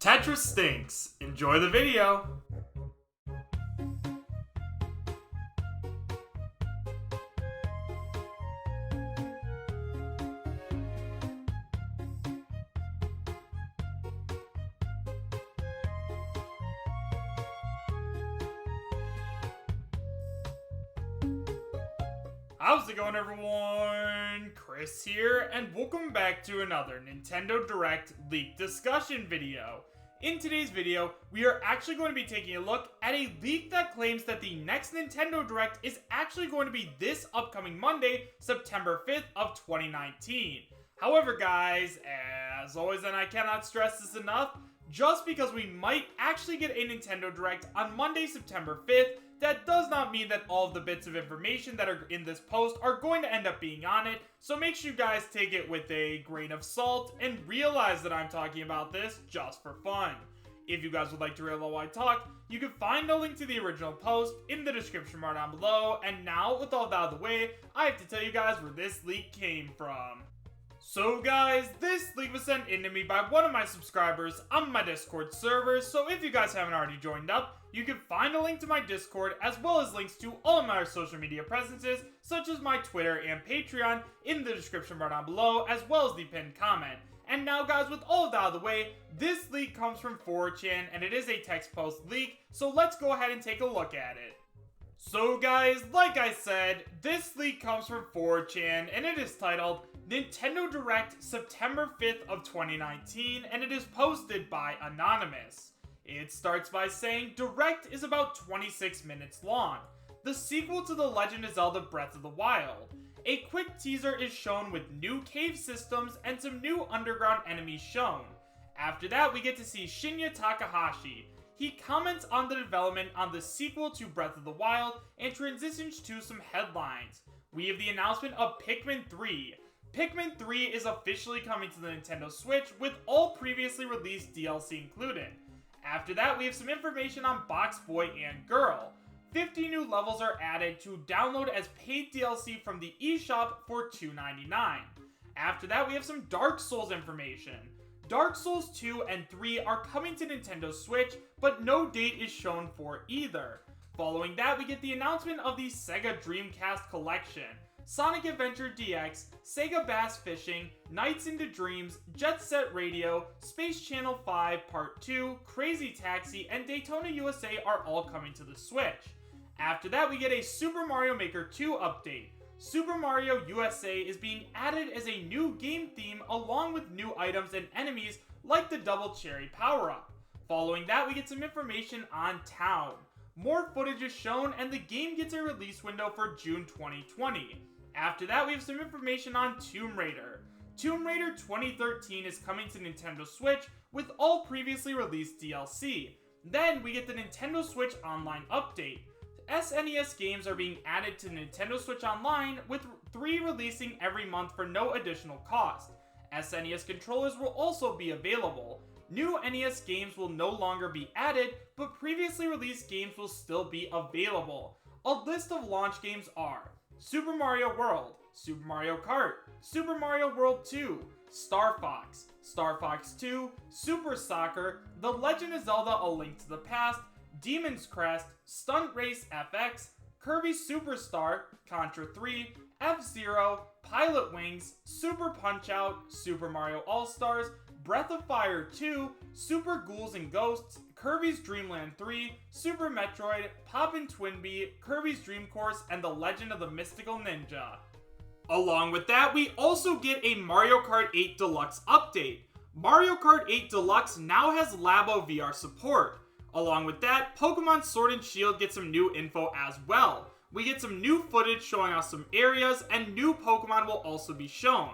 Tetris stinks. Enjoy the video. How's it going, everyone? Chris here, and welcome back to another Nintendo Direct leak discussion video. In today's video, we are actually going to be taking a look at a leak that claims that the next Nintendo Direct is actually going to be this upcoming Monday, September 5th of 2019. However, guys, as always, and I cannot stress this enough, just because we might actually get a Nintendo Direct on Monday, September 5th, that does not mean that all of the bits of information that are in this post are going to end up being on it, so make sure you guys take it with a grain of salt and realize that I'm talking about this just for fun. If you guys would like to read while I talk, you can find a link to the original post in the description bar down below, and now, with all that out of the way, I have to tell you guys where this leak came from. So guys, this leak was sent in to me by one of my subscribers on my Discord server, so if you guys haven't already joined up, you can find a link to my Discord as well as links to all of my social media presences, such as my Twitter and Patreon, in the description bar down below, as well as the pinned comment. And now guys, with all of that out of the way, this leak comes from 4chan and it is a text post leak, so let's go ahead and take a look at it. So guys, like I said, this leak comes from 4chan and it is titled Nintendo Direct September 5th of 2019, and it is posted by Anonymous. It starts by saying Direct is about 26 minutes long, the sequel to The Legend of Zelda Breath of the Wild. A quick teaser is shown with new cave systems and some new underground enemies shown. After that, we get to see Shinya Takahashi. He comments on the development on the sequel to Breath of the Wild and transitions to some headlines. We have the announcement of Pikmin 3. Pikmin 3 is officially coming to the Nintendo Switch with all previously released DLC included. After that, we have some information on Box Boy and Girl. 50 new levels are added to download as paid DLC from the eShop for $2.99. After that, we have some Dark Souls information. Dark Souls 2 and 3 are coming to Nintendo Switch, but no date is shown for either. Following that, we get the announcement of the Sega Dreamcast Collection. Sonic Adventure DX, Sega Bass Fishing, Nights into Dreams, Jet Set Radio, Space Channel 5 Part 2, Crazy Taxi, and Daytona USA are all coming to the Switch. After that, we get a Super Mario Maker 2 update. Super Mario USA is being added as a new game theme along with new items and enemies like the Double Cherry power-up. Following that, we get some information on Town. More footage is shown and the game gets a release window for June 2020. After that, we have some information on Tomb Raider. Tomb Raider 2013 is coming to Nintendo Switch with all previously released DLC. Then we get the Nintendo Switch Online update. SNES games are being added to Nintendo Switch Online, with 3 releasing every month for no additional cost. SNES controllers will also be available. New NES games will no longer be added, but previously released games will still be available. A list of launch games are Super Mario World, Super Mario Kart, Super Mario World 2, Star Fox, Star Fox 2, Super Soccer, The Legend of Zelda: A Link to the Past, Demon's Crest, Stunt Race FX, Kirby Superstar, Contra 3, F-Zero, Pilot Wings, Super Punch-Out, Super Mario All-Stars, Breath of Fire 2, Super Ghouls and Ghosts, Kirby's Dream Land 3, Super Metroid, Poppin' Twinbee, Kirby's Dream Course, and The Legend of the Mystical Ninja. Along with that, we also get a Mario Kart 8 Deluxe update. Mario Kart 8 Deluxe now has Labo VR support. Along with that, Pokemon Sword and Shield gets some new info as well. We get some new footage showing us some areas, and new Pokemon will also be shown.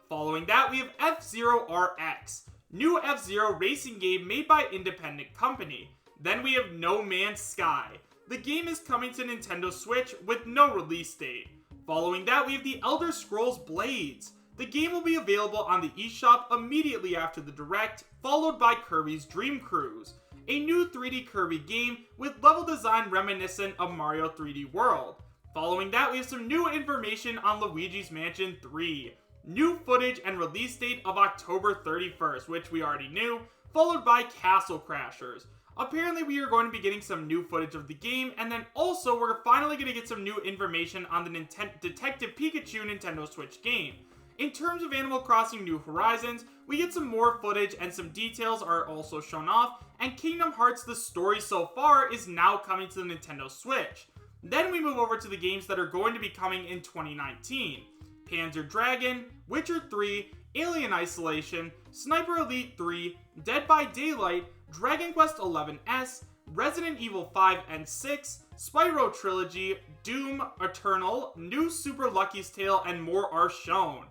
Following that, we have F-Zero RX, new F-Zero racing game made by independent company. Then we have No Man's Sky. The game is coming to Nintendo Switch with no release date. Following that, we have the Elder Scrolls Blades. The game will be available on the eShop immediately after the Direct, followed by Kirby's Dream Cruise, a new 3D Kirby game with level design reminiscent of Mario 3D World. Following that, we have some new information on Luigi's Mansion 3. New footage and release date of October 31st, which we already knew. followed by Castle Crashers. Apparently we are going to be getting some new footage of the game, and then also we're finally going to get some new information on the Detective Pikachu Nintendo Switch game. In terms of Animal Crossing New Horizons, we get some more footage and some details are also shown off, and Kingdom Hearts the story so far is now coming to the Nintendo Switch. Then we move over to the games that are going to be coming in 2019. Panzer Dragoon, Witcher 3, Alien Isolation, Sniper Elite 3, Dead by Daylight, Dragon Quest XI-S, Resident Evil 5 and 6, Spyro Trilogy, Doom Eternal, New Super Lucky's Tale, and more are shown.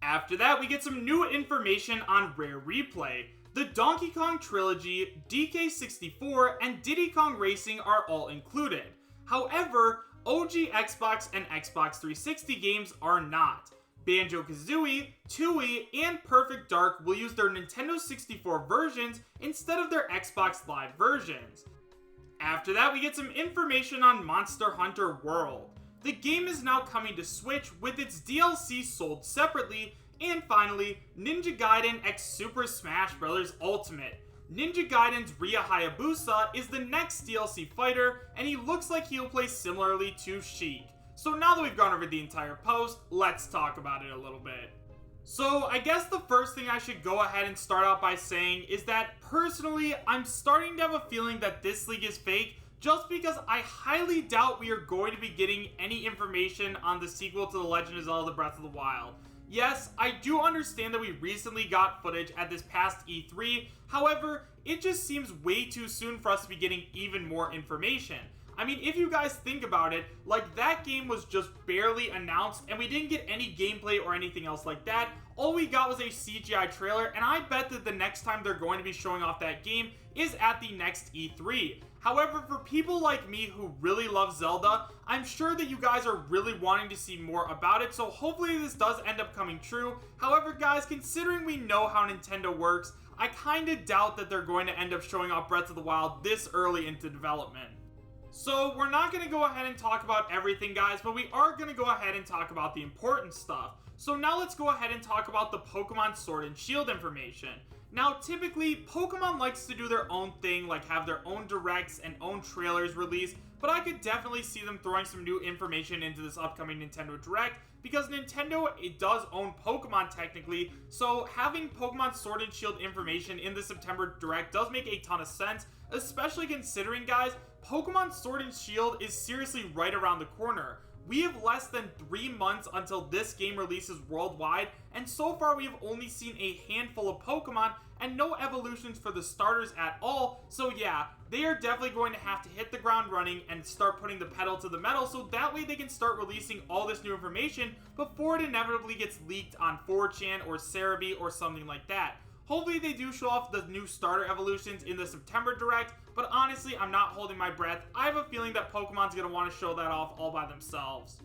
After that, we get some new information on Rare Replay. The Donkey Kong Trilogy, DK64, and Diddy Kong Racing are all included. However, OG Xbox and Xbox 360 games are not. Banjo-Kazooie, Tooie, and Perfect Dark will use their Nintendo 64 versions instead of their Xbox Live versions. After that, we get some information on Monster Hunter World. The game is now coming to Switch with its DLC sold separately, and finally, Ninja Gaiden X Super Smash Bros. Ultimate. Ninja Gaiden's Ryu Hayabusa is the next DLC fighter, and he looks like he'll play similarly to Sheik. So now that we've gone over the entire post, let's talk about it a little bit. So I guess the first thing I should go ahead and start out by saying is that personally, I'm starting to have a feeling that this leak is fake, just because I highly doubt we are going to be getting any information on the sequel to The Legend of Zelda Breath of the Wild. Yes, I do understand that we recently got footage at this past E3, however, it just seems way too soon for us to be getting even more information. I mean, if you guys think about it, like, that game was just barely announced, and we didn't get any gameplay or anything else like that. All we got was a CGI trailer, and I bet that the next time they're going to be showing off that game is at the next E3. However, for people like me who really love Zelda, I'm sure that you guys are really wanting to see more about it, so hopefully this does end up coming true. However, guys, considering we know how Nintendo works, I kinda doubt that they're going to end up showing off Breath of the Wild this early into development. So we're not going to go ahead and talk about everything, guys, but we are going to go ahead and talk about the important stuff. So now let's go ahead and talk about the Pokemon Sword and Shield information. Now, typically, Pokemon likes to do their own thing, like have their own directs and own trailers released, but I could definitely see them throwing some new information into this upcoming Nintendo Direct, because Nintendo, it does own Pokemon technically, so having Pokemon Sword and Shield information in the September Direct does make a ton of sense, especially considering, guys, Pokemon Sword and Shield is seriously right around the corner. We have less than 3 months until this game releases worldwide, and so far we have only seen a handful of Pokemon and no evolutions for the starters at all, so yeah, they are definitely going to have to hit the ground running and start putting the pedal to the metal so that way they can start releasing all this new information before it inevitably gets leaked on 4chan or Cerebi or something like that. Hopefully they do show off the new starter evolutions in the September Direct, but honestly, I'm not holding my breath. I have a feeling that Pokemon's going to want to show that off all by themselves.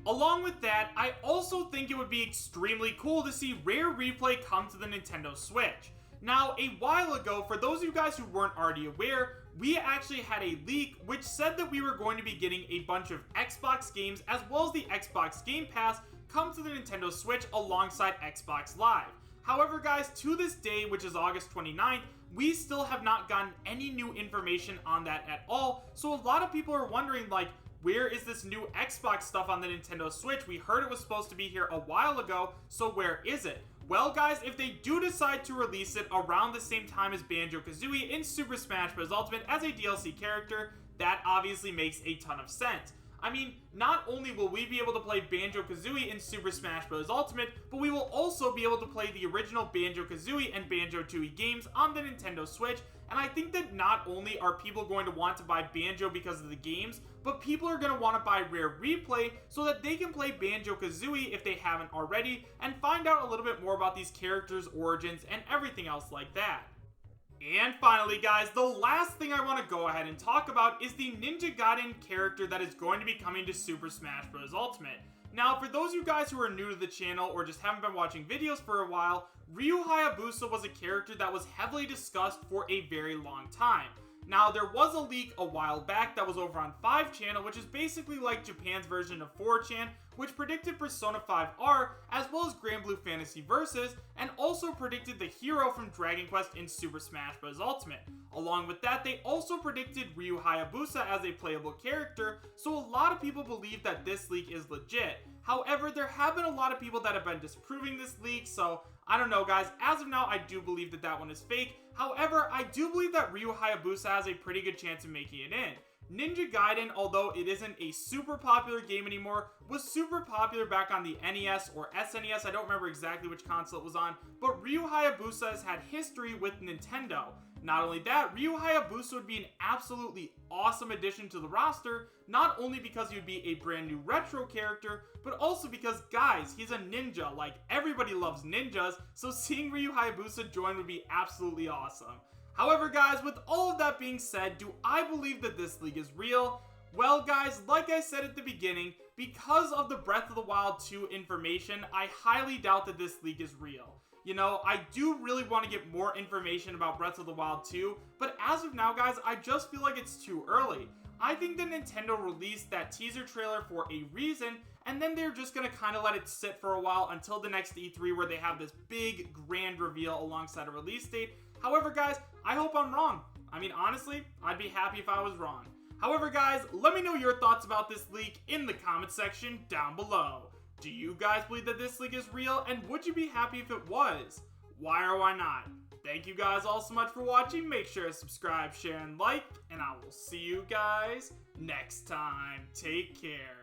Along with that, I also think it would be extremely cool to see Rare Replay come to the Nintendo Switch. Now, a while ago, for those of you guys who weren't already aware, we actually had a leak which said that we were going to be getting a bunch of Xbox games as well as the Xbox Game Pass come to the Nintendo Switch alongside Xbox Live. However, guys, to this day, which is August 29th, we still have not gotten any new information on that at all, so a lot of people are wondering, like, where is this new Xbox stuff on the Nintendo Switch? We heard it was supposed to be here a while ago, so where is it? Well, guys, if they do decide to release it around the same time as Banjo-Kazooie in Super Smash Bros. Ultimate as a DLC character, that obviously makes a ton of sense. I mean, not only will we be able to play Banjo-Kazooie in Super Smash Bros. Ultimate, but we will also be able to play the original Banjo-Kazooie and Banjo-Tooie games on the Nintendo Switch, and I think that not only are people going to want to buy Banjo because of the games, but people are going to want to buy Rare Replay so that they can play Banjo-Kazooie if they haven't already, and find out a little bit more about these characters' origins and everything else like that. And finally, guys, the last thing I want to go ahead and talk about is the Ninja Gaiden character that is going to be coming to Super Smash Bros. Ultimate. Now, for those of you guys who are new to the channel or just haven't been watching videos for a while, Ryu Hayabusa was a character that was heavily discussed for a very long time. Now, there was a leak a while back that was over on 5chan, which is basically like Japan's version of 4chan, which predicted Persona 5R, as well as Granblue Fantasy Versus, and also predicted the hero from Dragon Quest in Super Smash Bros. Ultimate. Along with that, they also predicted Ryu Hayabusa as a playable character, so a lot of people believe that this leak is legit. However, there have been a lot of people that have been disproving this leak, so I don't know guys, as of now I do believe that that one is fake. However, I do believe that Ryu Hayabusa has a pretty good chance of making it in. Ninja Gaiden, although it isn't a super popular game anymore, was super popular back on the NES or SNES, I don't remember exactly which console it was on, but Ryu Hayabusa has had history with Nintendo. Not only that, Ryu Hayabusa would be an absolutely awesome addition to the roster, not only because he would be a brand new retro character, but also because, guys, he's a ninja, like everybody loves ninjas, so seeing Ryu Hayabusa join would be absolutely awesome. However guys, with all of that being said, do I believe that this league is real? Well guys, like I said at the beginning, because of the Breath of the Wild 2 information, I highly doubt that this league is real. You know, I do really want to get more information about Breath of the Wild 2, but as of now guys, I just feel like it's too early. I think that Nintendo released that teaser trailer for a reason, and then they're just going to kind of let it sit for a while until the next E3 where they have this big grand reveal alongside a release date. However guys, I hope I'm wrong. I mean honestly, I'd be happy if I was wrong. However guys, let me know your thoughts about this leak in the comment section down below. Do you guys believe that this leak is real, and would you be happy if it was? Why or why not? Thank you guys all so much for watching. Make sure to subscribe, share, and like, and I will see you guys next time. Take care.